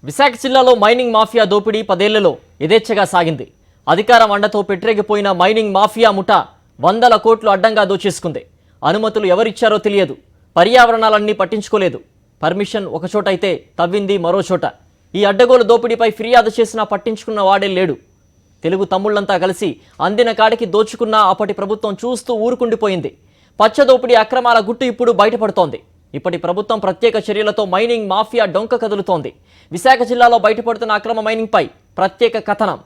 విశాఖ జిల్లాలో mining mafia దోపిడీ 10 ఏళ్లలో యథేచ్ఛగా సాగింది. అధికారం అండతో పెట్టరేగిపోయిన మైనింగ్ మాఫియా ముఠా వందల కోట్లు అడ్డంగా దోచేసుకుంది. అనుమతులు ఎవరిచ్చారో తెలియదు, పర్యావరణాలన్నీ పట్టించుకోలేదు. పర్మిషన్ ఒక చోట అయితే తవ్వింది మరో చోట. ఈ అడ్డగోలు దోపిడీపై ఫిర్యాదు చేసినా పట్టించుకున్న వాడే లేడు. తెలుగు తమ్ముళ్లంతా కలిసి అందిన కాడికి దోచుకున్న అప్పటి ప్రభుత్వం చూస్తూ ఊరుకుండిపోయింది. పచ్చ దోపిడీ అక్రమాల గుట్టు ఇప్పుడు బయటపడుతోంది. ఇప్పటి ప్రభుత్వం ప్రత్యేక చర్యలతో మైనింగ్ మాఫియా డొంక కదులుతోంది. విశాఖ జిల్లాలో బయటపడుతున్న అక్రమ మైనింగ్ పై ప్రత్యేక కథనం.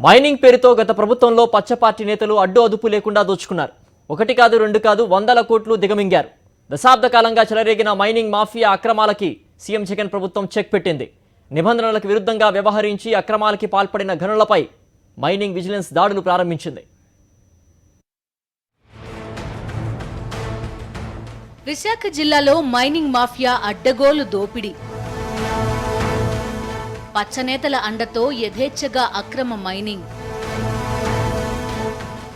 మైనింగ్ పేరుతో గత ప్రభుత్వంలో పచ్చ పార్టీ నేతలు అడ్డు అదుపు లేకుండా దోచుకున్నారు. ఒకటి కాదు రెండు కాదు వందల కోట్లు దిగమింగారు. దశాబ్ద కాలంగా చెలరేగిన మైనింగ్ మాఫియా అక్రమాలకి సీఎం జగన్ ప్రభుత్వం చెక్ పెట్టింది. నిబంధనలకు విరుద్ధంగా వ్యవహరించి అక్రమాలకి పాల్పడిన ఘనులపై మైనింగ్ విజిలెన్స్ దాడులు ప్రారంభించింది. విశాఖ జిల్లాలో మైనింగ్ మాఫియా అడ్డగోలు దోపిడీ. పచ్చనేతల అండతో యథేచ్ఛగా అక్రమ మైనింగ్.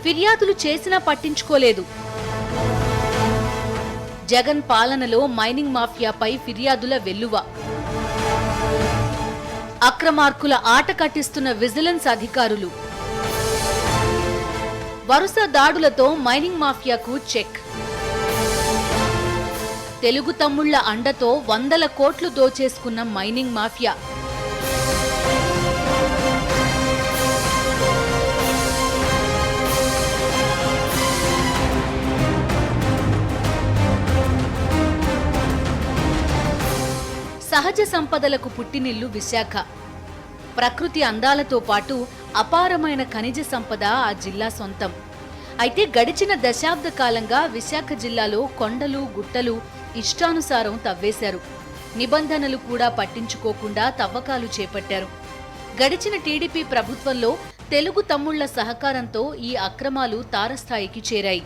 ఫిర్యాదులు చేసినా పట్టించుకోలేదు. జగన్ పాలనలో మైనింగ్ మాఫియాపై ఫిర్యాదుల వెల్లువ. అక్రమార్కుల ఆట కట్టిస్తున్న విజిలెన్స్ అధికారులు. వరుస దాడులతో మైనింగ్ మాఫియాకు చెక్. తెలుగు తమ్ముళ్ల అండతో వందల కోట్లు దోచేసుకున్న మైనింగ్ మాఫియా. సహజ సంపదలకు పుట్టినిల్లు విశాఖ. ప్రకృతి అందాలతో పాటు అపారమైన ఖనిజ సంపద ఆ జిల్లా సొంతం. అయితే గడిచిన దశాబ్ద కాలంగా విశాఖ జిల్లాలో కొండలు గుట్టలు ఇష్టానుసారం తవ్వేశారు. నిబంధనలు కూడా పట్టించుకోకుండా తవ్వకాలు చేపట్టారు. గడిచిన టీడీపీ ప్రభుత్వంలో తెలుగు తమ్ముళ్ల సహకారంతో ఈ అక్రమాలు తారస్థాయికి చేరాయి.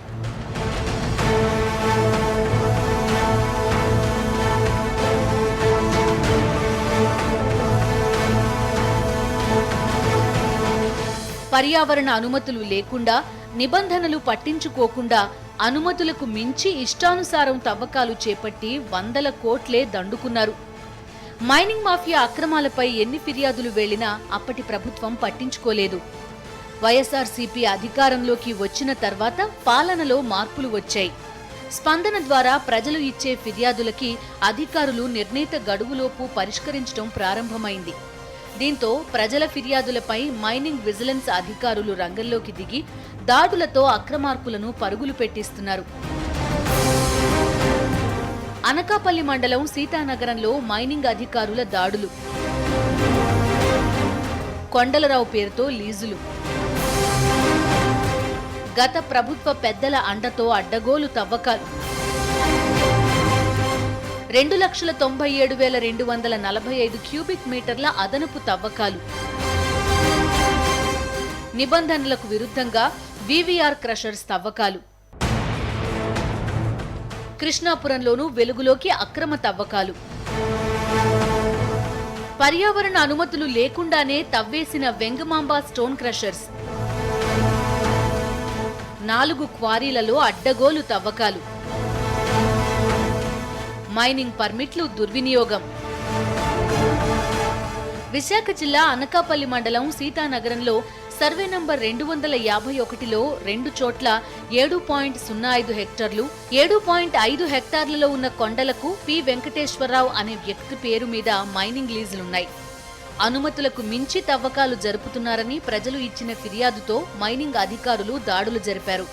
పర్యావరణ అనుమతులు లేకుండా, నిబంధనలు పట్టించుకోకుండా అనుమతులకు మించి ఇష్టానుసారం తవ్వకాలు చేపట్టి వందల కోట్లే దండుకున్నారు. మైనింగ్ మాఫియా అక్రమాలపై ఎన్ని ఫిర్యాదులు వెళ్లినా అప్పటి ప్రభుత్వం పట్టించుకోలేదు. వైఎస్ఆర్సీపీ అధికారంలోకి వచ్చిన తర్వాత పాలనలో మార్పులు వచ్చాయి. స్పందన ద్వారా ప్రజలు ఇచ్చే ఫిర్యాదులకి అధికారులు నిర్ణీత గడువులోపు పరిష్కరించడం ప్రారంభమైంది. దీంతో ప్రజల ఫిర్యాదులపై మైనింగ్ విజిలెన్స్ అధికారులు రంగంలోకి దిగి దాడులతో అక్రమార్కులను పరుగులు పెట్టిస్తున్నారు. అనకాపల్లి మండలం సీతానగరంలో మైనింగ్ అధికారుల దాడులు. కొండలరావు పేరుతో లీజులు. గత ప్రభుత్వ పెద్దల అండతో అడ్డగోలు తవ్వకాలు. 2,97,245 క్యూబిక్ మీటర్ల అదనపు తవ్వకాలు. నిబంధనలకు విరుద్ధంగా వీవీఆర్ క్రషర్స్ తవ్వకాలు. కృష్ణాపురంలోనూ వెలుగులోకి అక్రమ తవ్వకాలు. పర్యావరణ అనుమతులు లేకుండానే తవ్వేసిన వెంగమాంబ స్టోన్ క్రషర్స్. 4 క్వారీలలో అడ్డగోలు తవ్వకాలు. మైనింగ్ పర్మిట్లు దుర్వినియోగం. విశాఖ జిల్లా అనకాపల్లి మండలం సీతానగరంలో సర్వే నంబర్ 251లో 2 చోట్ల 7.05 హెక్టార్లు, 7.5 హెక్టార్లలో ఉన్న కొండలకు పి వెంకటేశ్వరరావు అనే వ్యక్తి పేరు మీద మైనింగ్ లీజులున్నాయి. అనుమతులకు మించి తవ్వకాలు జరుపుతున్నారని ప్రజలు ఇచ్చిన ఫిర్యాదుతో మైనింగ్ అధికారులు దాడులు జరిపారు.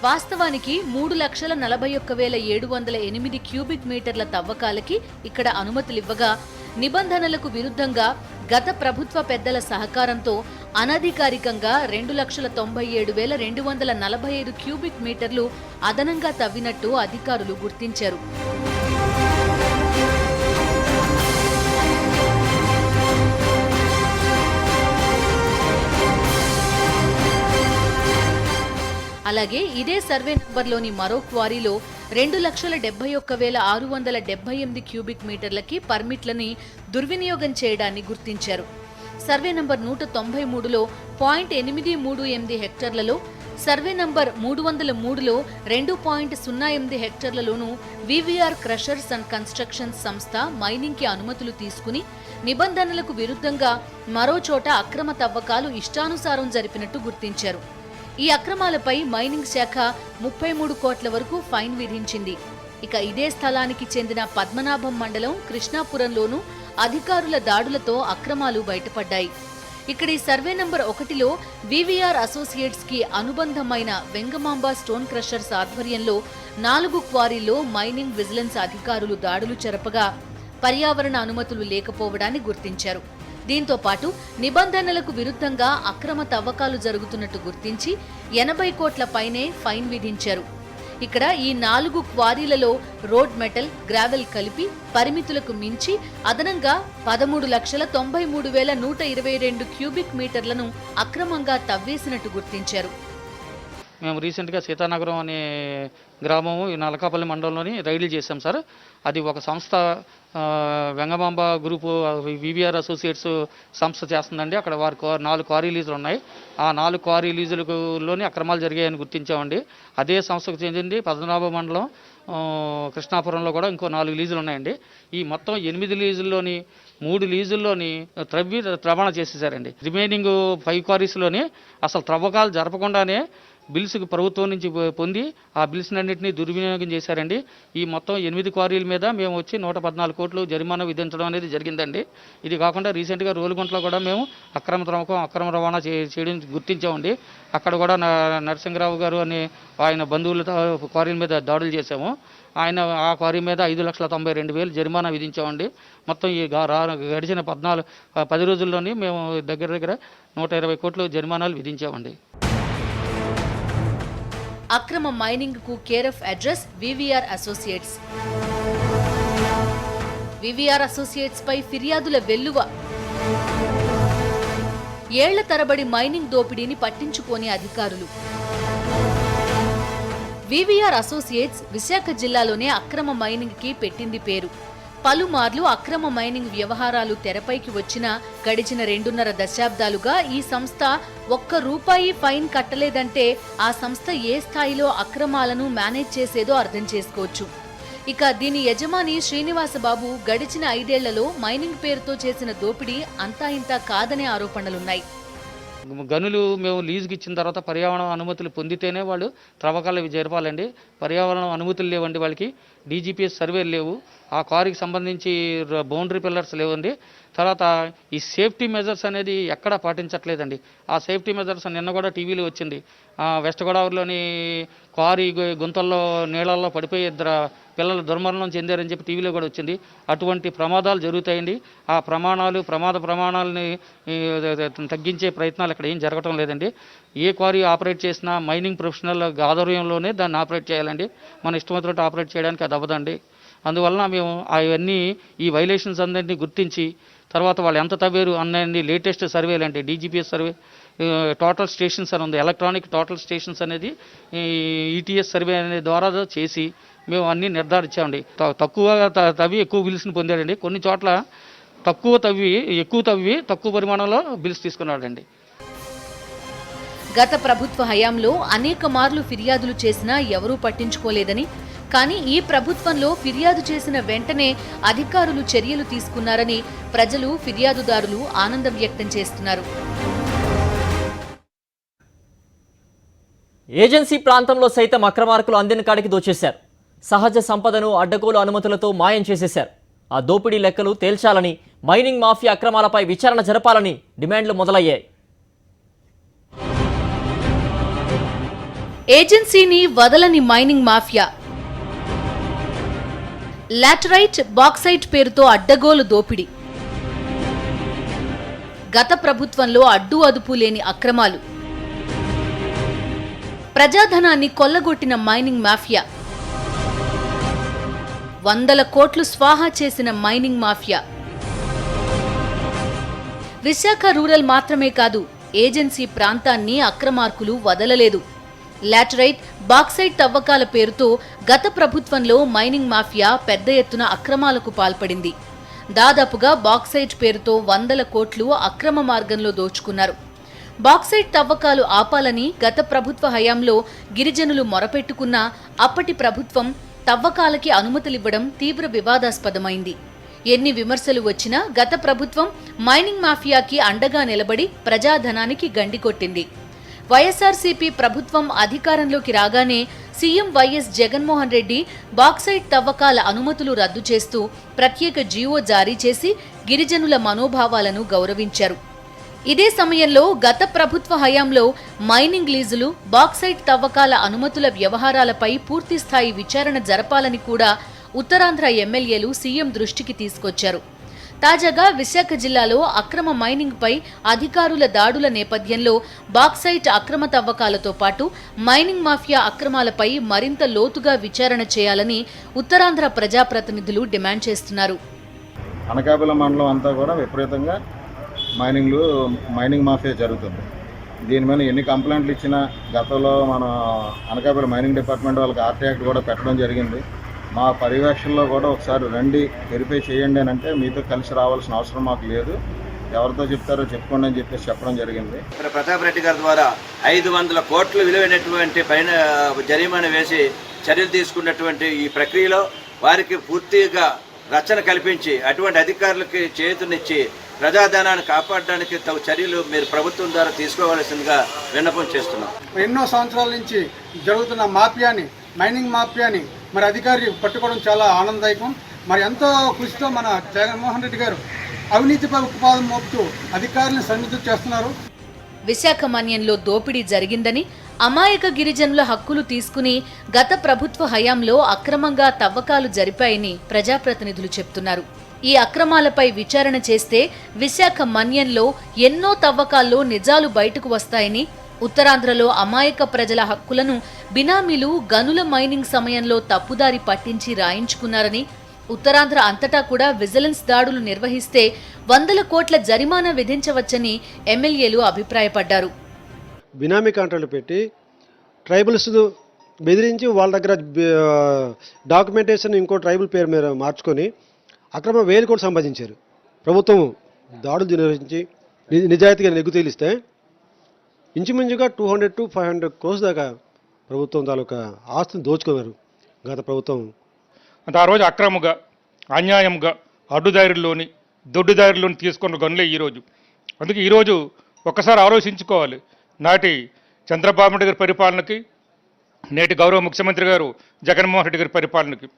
వాస్తవానికి 3,41,708 క్యూబిక్ మీటర్ల తవ్వకాలకి ఇక్కడ అనుమతులివ్వగా, నిబంధనలకు విరుద్ధంగా గత ప్రభుత్వ పెద్దల సహకారంతో అనధికారికంగా 2,97,245 క్యూబిక్ మీటర్లు అదనంగా తవ్వినట్టు అధికారులు గుర్తించారు. అలా అలాగే ఇదే సర్వే నంబర్లోని మరో క్వారీలో 2,71,678 క్యూబిక్ మీటర్లకి పర్మిట్లని దుర్వినియోగం చేయడాన్ని గుర్తించారు. సర్వే నంబర్ 193లో 0.838 హెక్టార్లలో, సర్వే నంబర్ 303లో 2.08 హెక్టార్లలోనూ వివిఆర్ క్రషర్స్ అండ్ కన్స్ట్రక్షన్స్ సంస్థ మైనింగ్కి అనుమతులు తీసుకుని నిబంధనలకు విరుద్ధంగా మరో చోట అక్రమ తవ్వకాలు ఇష్టానుసారం జరిపినట్టు గుర్తించారు. ఈ అక్రమాలపై మైనింగ్ శాఖ 33 కోట్ల వరకు ఫైన్ విధించింది. ఇక ఇదే స్థలానికి చెందిన పద్మనాభం మండలం కృష్ణాపురంలోనూ అధికారుల దాడులతో అక్రమాలు బయటపడ్డాయి. ఇక్కడ ఈ సర్వే నంబర్ 1లో వివిఆర్ అసోసియేట్స్ కి అనుబంధమైన వెంగమాంబ స్టోన్ క్రషర్స్ ఆధ్వర్యంలో 4 క్వారీల్లో మైనింగ్ విజిలెన్స్ అధికారులు దాడులు జరపగా పర్యావరణ అనుమతులు లేకపోవడాన్ని గుర్తించారు. దీంతో పాటు నిబంధనలకు విరుద్ధంగా అక్రమ తవ్వకాలు జరుగుతున్నట్టు గుర్తించి 80 కోట్ల పైనే ఫైన్ విధించారు. ఇక్కడ ఈ 4 క్వారీలలో రోడ్ మెటల్, గ్రావెల్ కలిపి పరిమితులకు మించి అదనంగా 13,93,122 క్యూబిక్ మీటర్లను అక్రమంగా తవ్వేసినట్టు గుర్తించారు. మేము రీసెంట్గా సీతానగరం అనే గ్రామము ఈ నలకాపల్లి మండలంలోని రైడ్లు చేశాం సార్. అది ఒక సంస్థ వెంగమాంబ గ్రూపు వివిఆర్ అసోసియేట్స్ సంస్థ చేస్తుందండి. అక్కడ వారి 4 క్వారీ లీజులు ఉన్నాయి. ఆ 4 క్వారీ లీజులలోని అక్రమాలు జరిగాయని గుర్తించామండి. అదే సంస్థకు చెందింది పద్మనాభ మండలం కృష్ణాపురంలో కూడా ఇంకో 4 లీజులు ఉన్నాయండి. ఈ మొత్తం 8 లీజుల్లోని 3 లీజుల్లోని రవాణా చేసేసారండి. రిమైనింగ్ 5 క్వారీస్లోని అసలు త్రవ్వకాలు జరపకుండానే బిల్స్కి ప్రభుత్వం నుంచి పొంది ఆ బిల్స్ అన్నింటినీ దుర్వినియోగం చేశారండి. ఈ మొత్తం 8 క్వారీల మీద మేము వచ్చి 114 కోట్లు జరిమానా విధించడం అనేది జరిగిందండి. ఇది కాకుండా రీసెంట్గా రోలుగుంటలో కూడా మేము అక్రమ త్రవ్వకం, అక్రమ రవాణా చేయడం గుర్తించామండి. అక్కడ కూడా నరసింహరావు గారు అనే ఆయన బంధువులతో క్వారీల మీద దాడులు చేశాము. ఆయన ఆ క్వారీ మీద 5,92,000 జరిమానా విధించామండి. మొత్తం ఈ గడిచిన 10 రోజుల్లోని మేము దగ్గర 120 కోట్లు జరిమానాలు విధించామండి. అక్రమ మైనింగ్ కు care of address VVR associates. VVR associates పై ఫిర్యాదుల వెల్లువ. ఏళ్ల తరబడి మైనింగ్ దోపిడీని పట్టించుకోని అధికారులు. వివిఆర్ అసోసియేట్స్ విశాఖ జిల్లాలోనే అక్రమ మైనింగ్ కి పెట్టింది పేరు. పలుమార్లు అక్రమ మైనింగ్ వ్యవహారాలు తెరపైకి వచ్చినా గడిచిన 2.5 దశాబ్దాలుగా ఈ సంస్థ ₹1 ఫైన్ కట్టలేదంటే ఆ సంస్థ ఏ స్థాయిలో అక్రమాలను మేనేజ్ చేసేదో అర్థం చేసుకోవచ్చు. ఇక దీని యజమాని శ్రీనివాసబాబు గడిచిన 5 ఏళ్లలో మైనింగ్ పేరుతో చేసిన దోపిడీ అంతా ఇంతా కాదనే ఆరోపణలున్నాయి. గనులు మేము లీజుకి ఇచ్చిన తర్వాత పర్యావరణ అనుమతులు పొందితేనే వాళ్ళు త్రవ్వకాలు జరపాలండి. పర్యావరణ అనుమతులు లేవండి, వాళ్ళకి డీజీపీఎస్ సర్వేలు లేవు, ఆ కారుకి సంబంధించి బౌండరీ పిల్లర్స్ లేవండి. తర్వాత ఈ సేఫ్టీ మెజర్స్ అనేది ఎక్కడా పాటించట్లేదండి. ఆ సేఫ్టీ మెజర్స్ నిన్న కూడా టీవీలో వచ్చింది. వెస్ట్ గోదావరిలోని కారు గుంతల్లో నీళ్ళల్లో పడిపోయి 2 పిల్లలు దుర్మరణం చెందారని చెప్పి టీవీలో కూడా వచ్చింది. అటువంటి ప్రమాదాలు జరుగుతాయండి. ఆ ప్రమాణాలని తగ్గించే ప్రయత్నాలు ఇక్కడ ఏం జరగటం లేదండి. ఏ క్వారీ ఆపరేట్ చేసినా మైనింగ్ ప్రొఫెషనల్ ఆధ్వర్యంలోనే దాన్ని ఆపరేట్ చేయాలండి. మన ఇష్టమైనట్టు ఆపరేట్ చేయడానికి అది అవ్వదండి. అందువలన మేము అవన్నీ ఈ వైలేషన్స్ అందరినీ గుర్తించి తర్వాత వాళ్ళు ఎంత తవ్వారు అన్నీ లేటెస్ట్ సర్వేలు అంటే డీజీపీఎస్ సర్వే, టోటల్ స్టేషన్స్ అని ఉంది, ఎలక్ట్రానిక్ టోటల్ స్టేషన్స్ అనేది ఈటీఎస్ సర్వే అనే ద్వారా చేసి మేము అన్నీ నిర్ధారించామండి. తక్కువ తవ్వి ఎక్కువ బిల్స్ని పొందాడండి. కొన్ని చోట్ల ఎక్కువ తవ్వి తక్కువ పరిమాణంలో బిల్స్ తీసుకున్నాడండి. గత ప్రభుత్వ హయాంలో అనేక మార్లు ఫిర్యాదులు చేసినా ఎవరూ పట్టించుకోలేదని, కానీ ఈ ప్రభుత్వంలో ఫిర్యాదు చేసిన వెంటనే అధికారులు చర్యలు తీసుకున్నారని ప్రజలు, ఫిర్యాదుదారులు ఆనందం వ్యక్తం చేస్తున్నారు. ఏజెన్సీ ప్రాంతంలో సైతం అక్రమార్కులు అందిన కాడికి దోచేశారు. సహజ సంపదను అడ్డగోలు అనుమతులతో మాయం చేసేశారు. ఆ దోపిడీ లెక్కలు తేల్చాలని, మైనింగ్ మాఫియా అక్రమాలపై విచారణ జరపాలని డిమాండ్లు మొదలయ్యాయి. ఏజెన్సీని వదలని మైనింగ్ మాఫియా. లాటరైట్, బాక్సైట్ పేరుతో అడ్డగోలు దోపిడీ. గత ప్రభుత్వంలో అడ్డు అదుపు లేని అక్రమాలు. ప్రజాధనాన్ని కొల్లగొట్టిన మైనింగ్ మాఫియా. 100 కోట్లు స్వాహా చేసిన మైనింగ్ మాఫియా. విశాఖ రూరల్ మాత్రమే కాదు, ఏజెన్సీ ప్రాంతాన్ని అక్రమార్కులు వదలలేదు. లాటరైట్, బాక్సైట్ తవ్వకాల పేరుతో గత ప్రభుత్వంలో మైనింగ్ మాఫియా పెద్ద ఎత్తున అక్రమాలకు పాల్పడింది. దాదాపుగా బాక్సైట్ పేరుతో 100 కోట్లు అక్రమ మార్గంలో దోచుకున్నారు. బాక్సైట్ తవ్వకాలు ఆపాలని గత ప్రభుత్వ హయాంలో గిరిజనులు మొరపెట్టుకున్నా అప్పటి ప్రభుత్వం తవ్వకాలకి అనుమతులివ్వడం తీవ్ర వివాదాస్పదమైంది. ఎన్ని విమర్శలు వచ్చినా గత ప్రభుత్వం మైనింగ్ మాఫియాకి అండగా నిలబడి ప్రజాధనానికి గండికొట్టింది. వైఎస్ఆర్సీపీ ప్రభుత్వం అధికారంలోకి రాగానే CM YS Jaganmohan Reddy bauxite తవ్వకాల అనుమతులు రద్దు చేస్తూ ప్రత్యేక జీవో జారీ చేసి గిరిజనుల మనోభావాలను గౌరవించారు. ఇదే సమయంలో గత ప్రభుత్వ హయాంలో మైనింగ్ లీజులు, బాక్సైట్ తవ్వకాల అనుమతుల వ్యవహారాలపై పూర్తిస్థాయి విచారణ జరపాలని కూడా ఉత్తరాంధ్ర ఎమ్మెల్యేలు సీఎం దృష్టికి తీసుకొచ్చారు. తాజాగా విశాఖ జిల్లాలో అక్రమ మైనింగ్పై అధికారుల దాడుల నేపథ్యంలో బాక్సైట్ అక్రమ తవ్వకాలతో పాటు మైనింగ్ మాఫియా అక్రమాలపై మరింత లోతుగా విచారణ చేయాలని ఉత్తరాంధ్ర ప్రజాప్రతినిధులు డిమాండ్ చేస్తున్నారు. అనకాపల్లి మండలం అంతా కూడా విపరీతంగా మైనింగ్ మాఫియా జరుగుతుంది. దీని మీద ఎన్ని కంప్లైంట్లు ఇచ్చినా గతంలో మన అనకాపల్లి మైనింగ్ డిపార్ట్మెంట్ వాళ్ళకి ఆర్టీ యాక్ట్ కూడా పెట్టడం జరిగింది. మా పర్యవేక్షణలో కూడా ఒకసారి రండి, వెరిఫై చేయండి అని అంటే మీతో కలిసి రావాల్సిన అవసరం మాకు లేదు, ఎవరితో చెప్తారో చెప్పుకోండి అని చెప్పేసి చెప్పడం జరిగింది. ప్రతాప్ రెడ్డి గారి ద్వారా 500 కోట్లు విలువైనటువంటి పైన జరిమానా వేసి చర్యలు తీసుకున్నటువంటి ఈ ప్రక్రియలో వారికి పూర్తిగా రక్షణ కల్పించి అటువంటి అధికారులకి చేతునిచ్చి ప్రజాధనాన్ని కాపాడడానికి తగు చర్యలు మీరు ప్రభుత్వం ద్వారా తీసుకోవాల్సిందిగా విన్నపం చేస్తున్నాం. ఎన్నో సంవత్సరాల నుంచి జరుగుతున్న మాఫియాని, మైనింగ్ మాఫియాని మరి అధికారి పట్టుకోవడం చాలా ఆనందదాయకం. మరి ఎంతో కృషితో మన జగన్మోహన్ రెడ్డి గారు అవినీతిపై ఉక్కుపాదం మోపుతూ అధికారులను సన్నిధి చేస్తున్నారు. విశాఖ మన్యంలో దోపిడీ జరిగిందని, అమాయక గిరిజనుల హక్కులు తీసుకుని గత ప్రభుత్వ హయాంలో అక్రమంగా తవ్వకాలు జరిపాయని ప్రజాప్రతినిధులు చెప్తున్నారు. ఈ అక్రమాలపై విచారణ చేస్తే విశాఖ మన్యంలో ఎన్నో తవ్వకాల్లో నిజాలు బయటకు వస్తాయని, ఉత్తరాంధ్రలో అమాయక ప్రజల హక్కులను బినామీలు గనుల మైనింగ్ సమయంలో తప్పుదారి పట్టించి రాయించుకున్నారని, ఉత్తరాంధ్ర అంతటా కూడా విజిలెన్స్ దాడులు నిర్వహిస్తే 100 కోట్ల జరిమానా విధించవచ్చని ఎమ్మెల్యేలు అభిప్రాయపడ్డారు. బినామీ కాంట్రాక్టులు పెట్టి ట్రైబల్స్ బెదిరించి వాళ్ళ దగ్గర డాక్యుమెంటేషన్ ఇంకో ట్రైబల్ పేరు మీద మార్చుకొని అక్రమ 1000 కోట్లు సంపాదించారు. ప్రభుత్వం దాడులు నిర్వహించి నిజాయితీగా నెగ్గు తేలిస్తే ఇంచుమించుగా 200 to 500 crores దాకా ప్రభుత్వం తాలూకా ఆస్తిని దోచుకున్నారు గత ప్రభుత్వం. అంటే ఆ రోజు అక్రమంగా, అన్యాయంగా, అడ్డుదారిలోని, దొడ్డుదారిలోని తీసుకున్న గనులే ఈరోజు. అందుకే ఈరోజు ఒక్కసారి ఆలోచించుకోవాలి. నాటి చంద్రబాబు నాయుడు గారి పరిపాలనకి, నేటి గౌరవ ముఖ్యమంత్రి గారు జగన్మోహన్ రెడ్డి గారి పరిపాలనకి.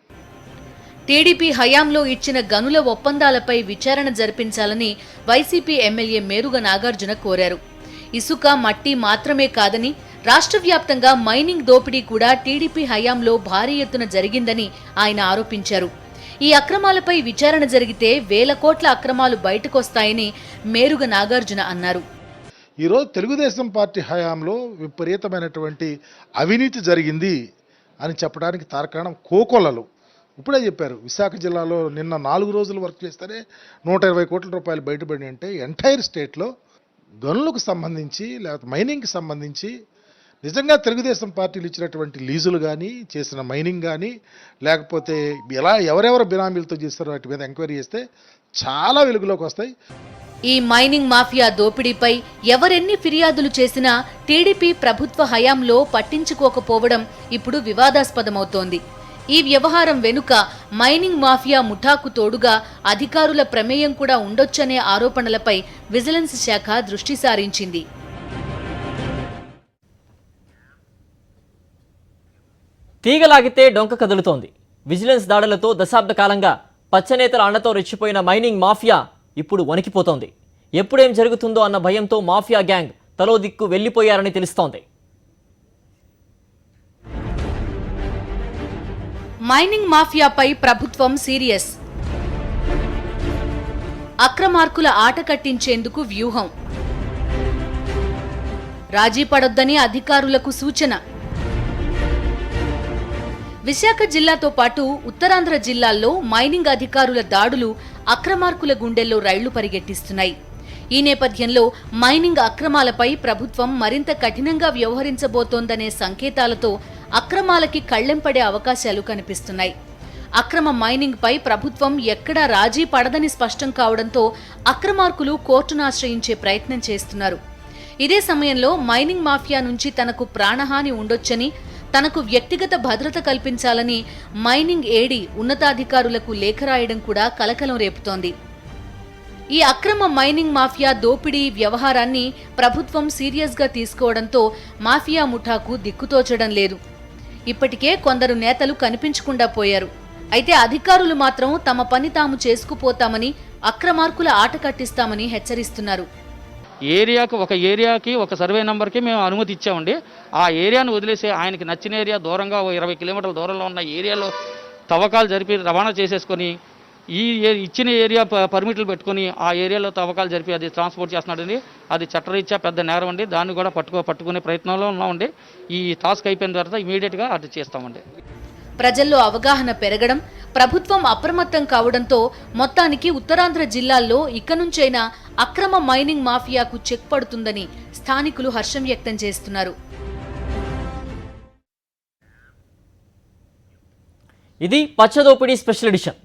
టీడీపీ హయాంలో ఇచ్చిన గనుల ఒప్పందాలపై విచారణ జరిపించాలని వైసీపీ ఎమ్మెల్యే మేరుగ నాగార్జున కోరారు. ఇసుక, మట్టి మాత్రమే కాదని రాష్ట్ర వ్యాప్తంగా మైనింగ్ దోపిడీ కూడా టీడీపీ హయాంలో భారీ ఎత్తున జరిగిందని ఆయన ఆరోపించారు. ఈ అక్రమాలపై విచారణ జరిగితే 1000 కోట్ల అక్రమాలు బయటకొస్తాయని మేరుగ నాగార్జున అన్నారు. ఈరోజు తెలుగుదేశం పార్టీ హయాంలో విపరీతమైనటువంటి అవినీతి జరిగింది అని చెప్పడానికి తార్కాణం కోకొల్లలు. ఇప్పుడే చెప్పారు, విశాఖ జిల్లాలో నిన్న 4 రోజులు వర్క్ చేస్తేనే 120 కోట్ల రూపాయలు బయటపడి. అంటే ఎంటైర్ స్టేట్లో గనులకు సంబంధించి లేకపోతే మైనింగ్కి సంబంధించి నిజంగా తెలుగుదేశం పార్టీలు ఇచ్చినటువంటి లీజులు కానీ, చేసిన మైనింగ్ కానీ, లేకపోతే ఎవరెవరు బినామీలతో చేస్తారో వాటి మీద ఎంక్వైరీ చేస్తే చాలా వెలుగులోకి వస్తాయి. ఈ మైనింగ్ మాఫియా దోపిడీపై ఎవరెన్ని ఫిర్యాదులు చేసినా టీడీపీ ప్రభుత్వ హయాంలో పట్టించుకోకపోవడం ఇప్పుడు వివాదాస్పదమవుతోంది. ఈ వ్యవహారం వెనుక మైనింగ్ మాఫియా ముఠాకు తోడుగా అధికారుల ప్రమేయం కూడా ఉండొచ్చనే ఆరోపణలపై విజిలెన్స్ శాఖ దృష్టి సారించింది. తీగలాగితే డొంక కదులుతోంది. విజిలెన్స్ దాడులతో దశాబ్ద కాలంగా పచ్చనేతల అండతో రెచ్చిపోయిన మైనింగ్ మాఫియా ఇప్పుడు వణికిపోతోంది. ఎప్పుడేం జరుగుతుందో అన్న భయంతో మాఫియా గ్యాంగ్ తలో దిక్కు వెళ్లిపోయారని తెలుస్తోంది. మైనింగ్ మాఫియాపై ప్రభుత్వం సీరియస్. అక్రమార్కుల ఆట కట్టించేందుకు వ్యూహం. రాజీ పడొద్దని అధికారులకు సూచన. విశాఖ జిల్లాతో పాటు ఉత్తరాంధ్ర జిల్లాల్లో మైనింగ్ అధికారుల దాడులు అక్రమార్కుల గుండెల్లో రైళ్లు పరిగెట్టిస్తున్నాయి. ఈ నేపథ్యంలో మైనింగ్ అక్రమాలపై ప్రభుత్వం మరింత కఠినంగా వ్యవహరించబోతోందనే సంకేతాలతో అక్రమాలకి కళ్లెం పడే అవకాశాలు కనిపిస్తున్నాయి. అక్రమ మైనింగ్ పై ప్రభుత్వం ఎక్కడా రాజీ పడదని స్పష్టం కావడంతో అక్రమార్కులు కోర్టును ఆశ్రయించే ప్రయత్నం చేస్తున్నారు. ఇదే సమయంలో మైనింగ్ మాఫియా నుంచి తనకు ప్రాణహాని ఉండొచ్చని, తనకు వ్యక్తిగత భద్రత కల్పించాలని మైనింగ్ ఏడీ ఉన్నతాధికారులకు లేఖ రాయడం కూడా కలకలం రేపుతోంది. ఈ అక్రమ మైనింగ్ మాఫియా దోపిడీ వ్యవహారాన్ని ప్రభుత్వం సీరియస్గా తీసుకోవడంతో మాఫియా ముఠాకు దిక్కుతోచడం లేదు. ఇప్పటికే కొందరు నేతలు కనిపించకుండా పోయారు. అయితే అధికారులు మాత్రం తమ పని తాము చేసుకుపోతామని, అక్రమార్కుల ఆట కట్టిస్తామని హెచ్చరిస్తున్నారు. ఒక ఏరియాకి ఒక సర్వే నెంబర్కి మేము అనుమతి ఇచ్చామండి. ఆ ఏరియాను వదిలేసి ఆయనకి నచ్చిన ఏరియా దూరంగా 20 కిలోమీటర్ల దూరంలో ఉన్న ఏరియాలో తవ్వకాలు జరిపి రవాణా చేసేసుకొని ఇచ్చిన ఏరియా పర్మిట్లు పెట్టుకొని ఆ ఏరియాలో తవ్వకాలు జరిపి అది ట్రాన్స్పోర్ట్ చేస్తున్నాడండి. అది చట్టరీత్యా పెద్ద నేరం అండి. దాన్ని కూడా పట్టుకునే ప్రయత్నంలో ఉన్నామండి. ఈ టాస్క్ అయిపోయిన తర్వాత ఇమీడియట్గా అది చేస్తామండి. ప్రజల్లో అవగాహన పెరగడం, ప్రభుత్వం అప్రమత్తం కావడంతో మొత్తానికి ఉత్తరాంధ్ర జిల్లాల్లో ఇక నుంచైనా అక్రమ మైనింగ్ మాఫియాకు చెక్ పడుతుందని స్థానికులు హర్షం వ్యక్తం చేస్తున్నారు. ఇది పచ్చదోపిడీ స్పెషల్ ఎడిషన్.